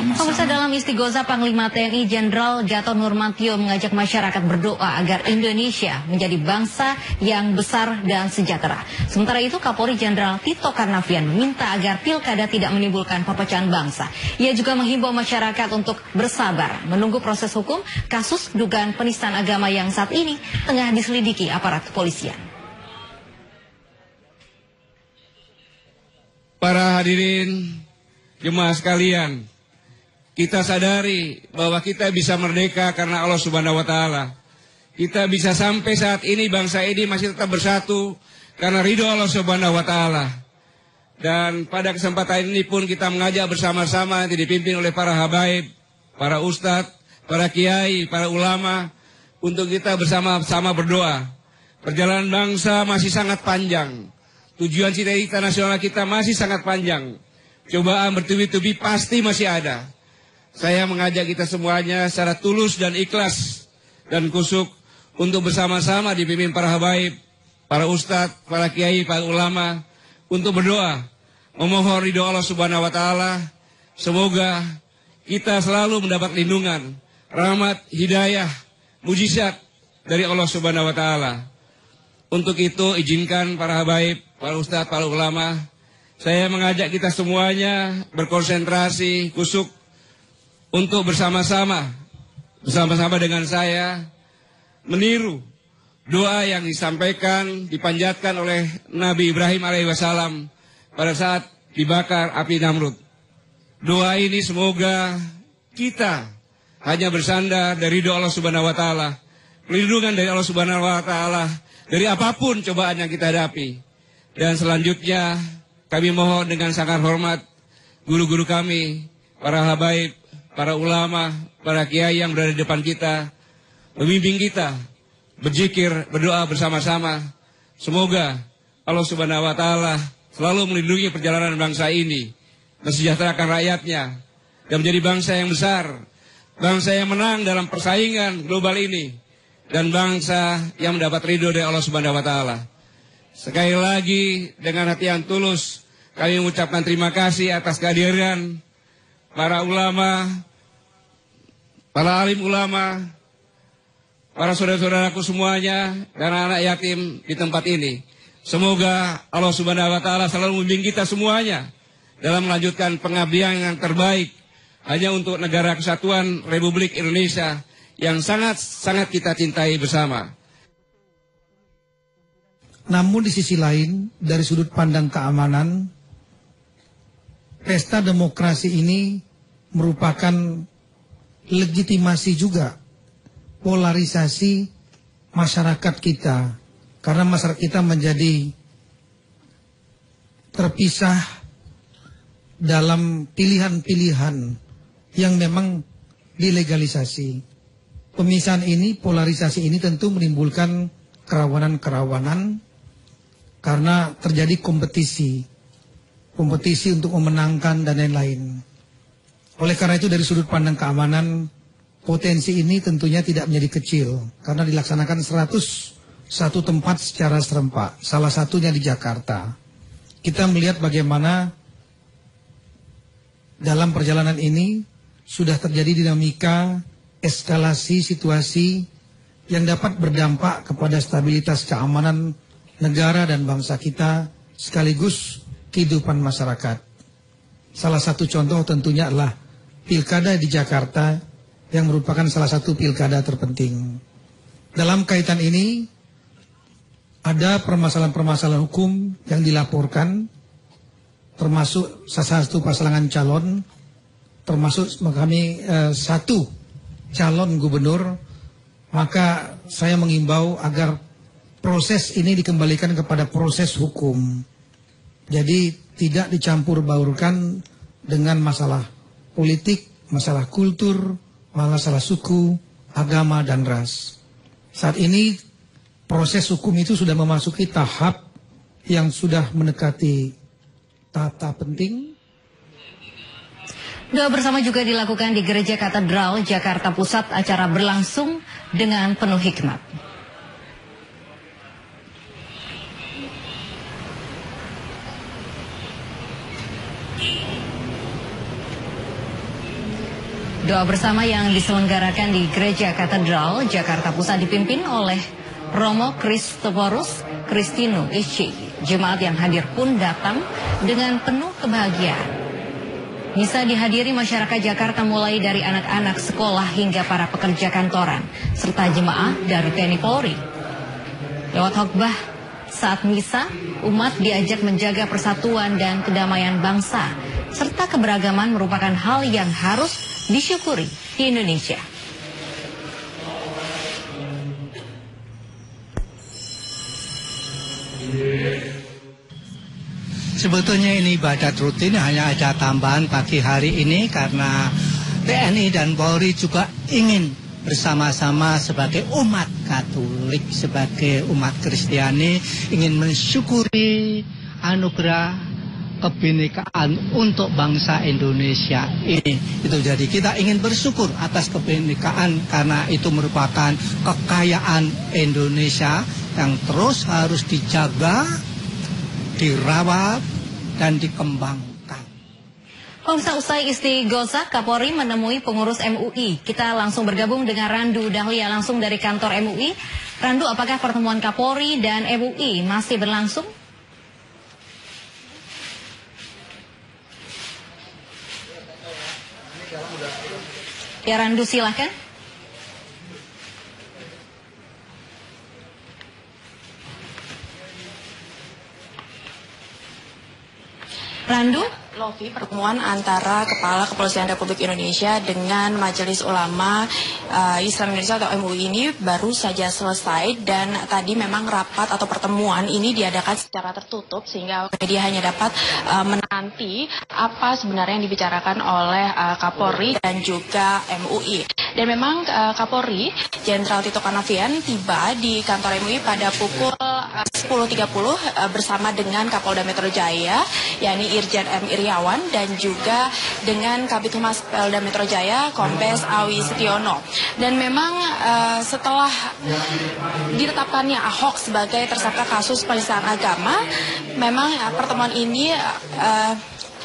Pemirsa, dalam istighosa Panglima TNI Jenderal Gatot Nurmantio mengajak masyarakat berdoa agar Indonesia menjadi bangsa yang besar dan sejahtera. Sementara itu Kapolri Jenderal Tito Karnavian meminta agar pilkada tidak menimbulkan perpecahan bangsa. Ia juga menghimbau masyarakat untuk bersabar menunggu proses hukum kasus dugaan penistaan agama yang saat ini tengah diselidiki aparat kepolisian. Para hadirin jemaah sekalian, kita sadari bahwa kita bisa merdeka karena Allah Subhanahu wa Ta'ala. Kita bisa sampai saat ini bangsa ini masih tetap bersatu karena ridho Allah Subhanahu wa Ta'ala. Dan pada kesempatan ini pun kita mengajak bersama-sama dipimpin oleh para habaib, para ustadz, para kiai, para ulama untuk kita bersama-sama berdoa. Perjalanan bangsa masih sangat panjang. Tujuan cita-cita nasional kita masih sangat panjang. Cobaan bertubi-tubi pasti masih ada. Saya mengajak kita semuanya secara tulus dan ikhlas dan kusuk untuk bersama-sama dipimpin para habaib, para ustadz, para kiai, para ulama untuk berdoa, memohon ridho Allah Subhanahu wa Ta'ala. Semoga kita selalu mendapat lindungan, rahmat, hidayah, mujizat dari Allah Subhanahu wa Ta'ala. Untuk itu izinkan para habaib, para ustadz, para ulama, saya mengajak kita semuanya berkonsentrasi, kusuk untuk bersama-sama dengan saya meniru doa yang disampaikan, dipanjatkan oleh Nabi Ibrahim alaihissalam pada saat dibakar api Namrud. Doa ini semoga kita hanya bersandar dari ridho Allah Subhanahu wa Ta'ala, perlindungan dari Allah Subhanahu wa Ta'ala dari apapun cobaan yang kita hadapi. Dan selanjutnya kami mohon dengan sangat hormat guru-guru kami, para habaib, para ulama, para kiai yang berada di depan kita, membimbing kita, berzikir, berdoa bersama-sama. Semoga Allah Subhanahu wa Ta'ala selalu melindungi perjalanan bangsa ini, mensejahterakan rakyatnya, dan menjadi bangsa yang besar, bangsa yang menang dalam persaingan global ini, dan bangsa yang mendapat ridho dari Allah Subhanahu wa Ta'ala. Sekali lagi dengan hati yang tulus kami mengucapkan terima kasih atas kehadiran para ulama, para alim ulama, para saudara-saudaraku semuanya, dan anak yatim di tempat ini. Semoga Allah Subhanahu wa Ta'ala selalu membimbing kita semuanya dalam melanjutkan pengabdian yang terbaik hanya untuk negara kesatuan Republik Indonesia yang sangat-sangat kita cintai bersama. Namun di sisi lain, dari sudut pandang keamanan, pesta demokrasi ini merupakan legitimasi juga polarisasi masyarakat kita. Karena masyarakat kita menjadi terpisah dalam pilihan-pilihan yang memang dilegalisasi. Pemisahan ini, polarisasi ini tentu menimbulkan kerawanan-kerawanan karena terjadi kompetisi untuk memenangkan dan lain-lain. Oleh karena itu dari sudut pandang keamanan, potensi ini tentunya tidak menjadi kecil karena dilaksanakan 101 tempat secara serempak, salah satunya di Jakarta. Kita melihat bagaimana dalam perjalanan ini sudah terjadi dinamika eskalasi situasi yang dapat berdampak kepada stabilitas keamanan negara dan bangsa kita sekaligus kehidupan masyarakat. Salah satu contoh tentunya adalah pilkada di Jakarta yang merupakan salah satu pilkada terpenting. Dalam kaitan ini ada permasalahan-permasalahan hukum yang dilaporkan, termasuk salah satu pasangan calon, termasuk kami satu calon gubernur. Maka saya mengimbau agar proses ini dikembalikan kepada proses hukum. Jadi tidak dicampur baurkan dengan masalah politik, masalah kultur, masalah suku, agama, dan ras. Saat ini proses hukum itu sudah memasuki tahap yang sudah mendekati tahap penting. Doa bersama juga dilakukan di Gereja Katedral Jakarta Pusat. Acara berlangsung dengan penuh hikmat. Doa bersama yang diselenggarakan di Gereja Katedral Jakarta Pusat dipimpin oleh Romo Christophorus Christino SC. Jemaat yang hadir pun datang dengan penuh kebahagiaan. Misa dihadiri masyarakat Jakarta mulai dari anak-anak sekolah hingga para pekerja kantoran, serta jemaah dari TNI Polri. Lewat khotbah saat misa, umat diajak menjaga persatuan dan kedamaian bangsa, serta keberagaman merupakan hal yang harus disyukuri di Indonesia. Sebetulnya ini ibadat rutin, hanya ada tambahan pagi hari ini karena TNI dan Polri juga ingin bersama-sama sebagai umat Katolik, sebagai umat Kristiani ingin mensyukuri anugerah kebinekaan untuk bangsa Indonesia ini. Itu jadi kita ingin bersyukur atas kebinekaan karena itu merupakan kekayaan Indonesia yang terus harus dijaga, dirawat, dan dikembangkan. Pemirsa, usai istighosa, Kapolri menemui pengurus MUI. Kita langsung bergabung dengan Randu Dahlia langsung dari kantor MUI. Randu, apakah pertemuan Kapolri dan MUI masih berlangsung? Ya, Randu, silahkan. Randu? Lofi, pertemuan antara Kepala Kepolisian Republik Indonesia dengan Majelis Ulama Islam Indonesia atau MUI ini baru saja selesai, dan tadi memang rapat atau pertemuan ini diadakan secara tertutup sehingga media hanya dapat menanti apa sebenarnya yang dibicarakan oleh Kapolri dan juga MUI. Dan memang Kapolri Jenderal Tito Karnavian tiba di kantor MUI pada pukul 10.30 bersama dengan Kapolda Metro Jaya, yakni Irjen M. Iriawan, dan juga dengan Kabid Humas Polda Metro Jaya, Kombes Awi Setiono. Dan memang setelah ditetapkannya Ahok sebagai tersangka kasus penistaan agama, memang pertemuan ini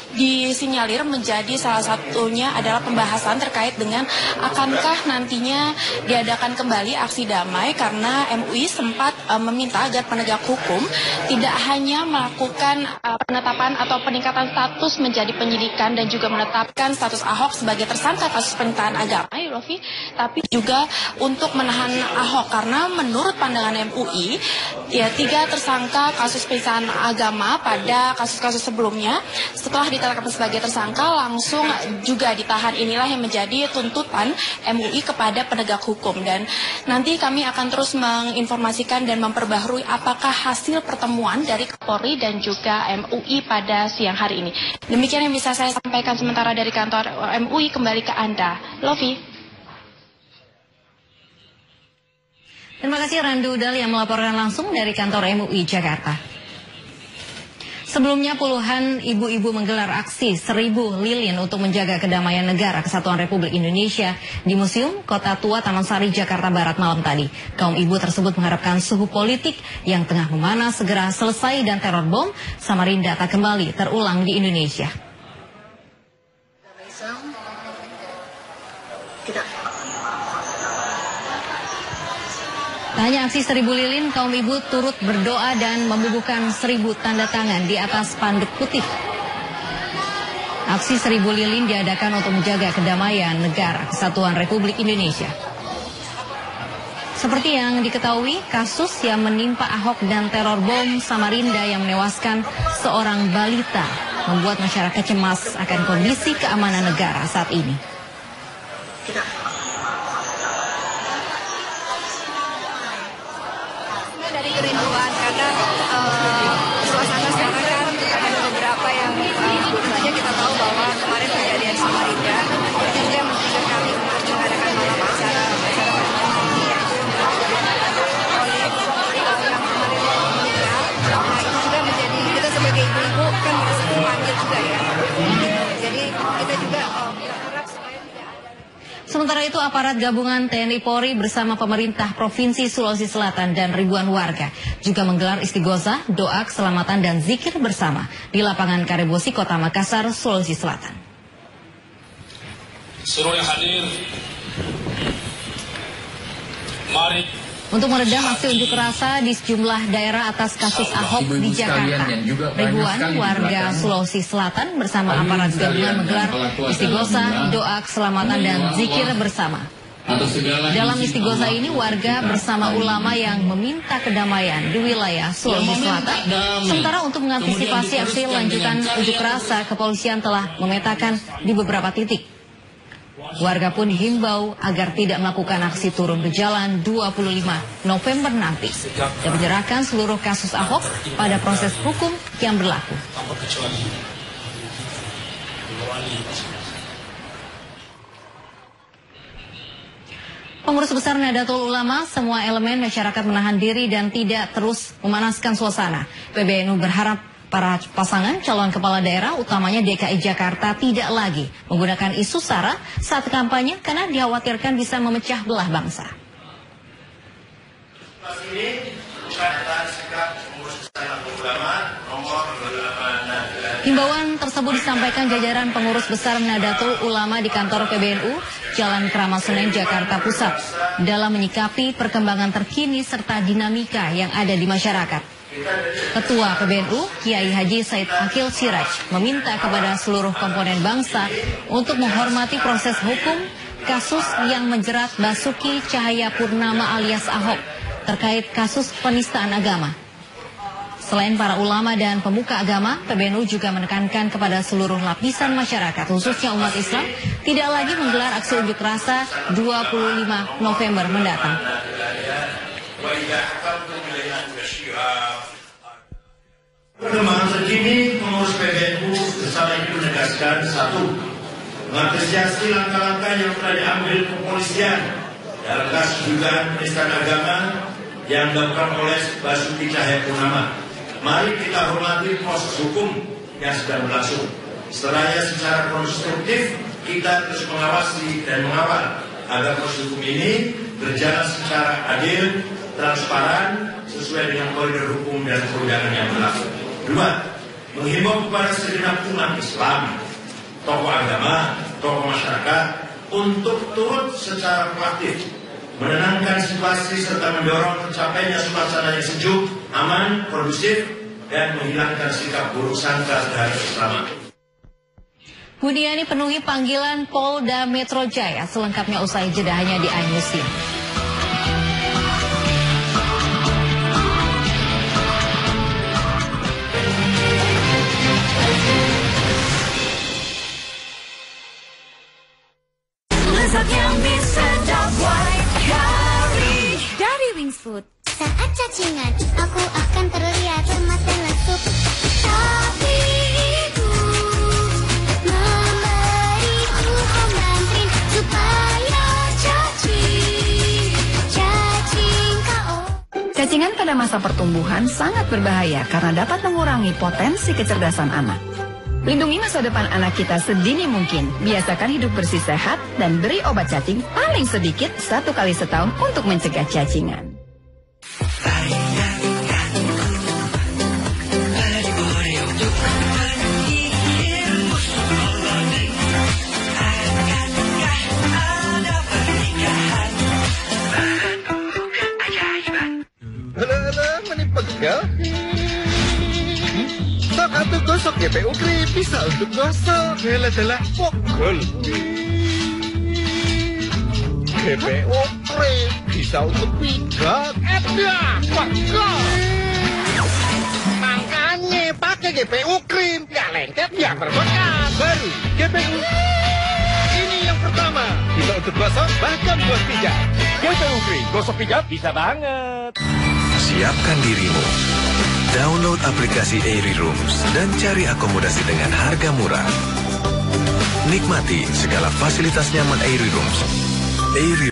disinyalir menjadi salah satunya adalah pembahasan terkait dengan akankah nantinya diadakan kembali aksi damai, karena MUI sempat meminta agar penegak hukum tidak hanya melakukan penetapan atau peningkatan status menjadi penyidikan dan juga menetapkan status Ahok sebagai tersangka kasus penistaan agama, Lofi, tapi juga untuk menahan Ahok, karena menurut pandangan MUI ya 3 tersangka kasus penistaan agama pada kasus-kasus sebelumnya setelah ditetapkan sebagai tersangka langsung juga ditahan. Inilah yang menjadi tuntutan MUI kepada penegak hukum, dan nanti kami akan terus menginformasikan dan memperbaharui apakah hasil pertemuan dari Kapolri dan juga MUI pada siang hari ini. Demikian yang bisa saya sampaikan sementara dari kantor MUI. Kembali ke Anda, Lofi. Terima kasih Randu Dal yang melaporkan langsung dari kantor MUI Jakarta. Sebelumnya puluhan ibu-ibu menggelar aksi 1000 lilin untuk menjaga kedamaian negara Kesatuan Republik Indonesia di Museum Kota Tua Taman Sari, Jakarta Barat malam tadi. Kaum ibu tersebut mengharapkan suhu politik yang tengah memanas segera selesai dan teror bom Samarinda tak kembali terulang di Indonesia. Tak hanya aksi 1000 lilin, kaum ibu turut berdoa dan membubuhkan 1000 tanda tangan di atas spanduk putih. Aksi 1000 lilin diadakan untuk menjaga kedamaian negara Kesatuan Republik Indonesia. Seperti yang diketahui, kasus yang menimpa Ahok dan teror bom Samarinda yang menewaskan seorang balita membuat masyarakat cemas akan kondisi keamanan negara saat ini. Dari kerinduan, karena suasana sekarang kan ada beberapa yang tentu saja kita tahu bahwa kemarin kejadian Samarinda itu juga men-trigger kami untuk mengadakan malam acara ini, yaitu oleh yang kemarin meninggal. Nah, itu juga menjadi kita sebagai ibu-ibu kan merasa terpanggil juga ya. Jadi kita juga berharap supaya tidak ada. Sementara itu, aparat gabungan TNI Polri bersama pemerintah Provinsi Sulawesi Selatan dan ribuan warga juga menggelar istighosa, doa keselamatan dan zikir bersama di lapangan Karebosi, Kota Makassar, Sulawesi Selatan. seluruh yang hadir, mari. Untuk meredam aksi unjuk rasa di sejumlah daerah atas kasus Ahok di Jakarta, ribuan warga Sulawesi Selatan bersama aparat gabungan menggelar istighosah, doa keselamatan dan zikir bersama. Dalam istighosah ini warga bersama ulama yang meminta kedamaian di wilayah Sulawesi Selatan. Sementara untuk mengantisipasi aksi lanjutan unjuk rasa, kepolisian telah memetakan di beberapa titik. Warga pun dihimbau agar tidak melakukan aksi turun ke jalan 25 November nanti dan menyerahkan seluruh kasus Ahok pada proses hukum yang berlaku. Pengurus Besar Nahdlatul Ulama, semua elemen masyarakat menahan diri dan tidak terus memanaskan suasana. PBNU berharap para pasangan calon kepala daerah, utamanya DKI Jakarta, tidak lagi menggunakan isu SARA saat kampanye karena dikhawatirkan bisa memecah belah bangsa. Himbauan tersebut disampaikan jajaran pengurus besar Nahdlatul Ulama di kantor PBNU, Jalan Kramat Senen, Jakarta Pusat, dalam menyikapi perkembangan terkini serta dinamika yang ada di masyarakat. Ketua PBNU, Kiai Haji Said Akil Siraj, meminta kepada seluruh komponen bangsa untuk menghormati proses hukum kasus yang menjerat Basuki Cahayapurnama alias Ahok terkait kasus penistaan agama. Selain para ulama dan pemuka agama, PBNU juga menekankan kepada seluruh lapisan masyarakat, khususnya umat Islam, tidak lagi menggelar aksi unjuk rasa 25 November mendatang. Perkembangan terkini, pengurus PBNU bersama ini menegaskan: 1. Mengapresiasi langkah-langkah yang telah diambil kepolisian dalam kasus dugaan penistaan agama yang dilakukan oleh Basuki Cahayapurnama. Mari kita hormati proses hukum yang sedang berlangsung. Seraya secara konstruktif, kita terus mengawasi dan mengawal agar proses hukum ini berjalan secara adil, transparan, sesuai dengan koridor hukum dan perundangan yang berlaku. 2. Menghimbau kepada segenap umat Islam, tokoh agama, tokoh masyarakat untuk turut secara proaktif menenangkan situasi serta mendorong tercapainya suasana yang sejuk, aman, kondusif, dan menghilangkan sikap buruk sangka terhadap Islam. Buniani penuhi panggilan Polda Metro Jaya, selengkapnya usai jeda hanya di iNewsroom. Dari Wings Food. Saat cacingan, aku akan terlihat lemah dan lesup. Tapi ibu memberiku pemantrin supaya cacing KO. Cacingan pada masa pertumbuhan sangat berbahaya karena dapat mengurangi potensi kecerdasan anak. Lindungi masa depan anak kita sedini mungkin. Biasakan hidup bersih sehat dan beri obat cacing paling sedikit 1 kali setahun untuk mencegah cacingan. Alah, menipegel. Sok atuh gosok GPU Krim, bisa untuk gosok. Alah, pokol. GPU Krim, bisa untuk pijat. Edah, pokol. Makanya pakai GPU Krim, gak lengket, ya berbekas. Baru, GPU. Ini yang pertama, bisa untuk gosok, bahkan buat pijat. GPU Krim, gosok pijat bisa banget. Siapkan dirimu. Download aplikasi Airy Rooms dan cari akomodasi dengan harga murah. Nikmati segala fasilitas nyaman Airy Rooms. Airy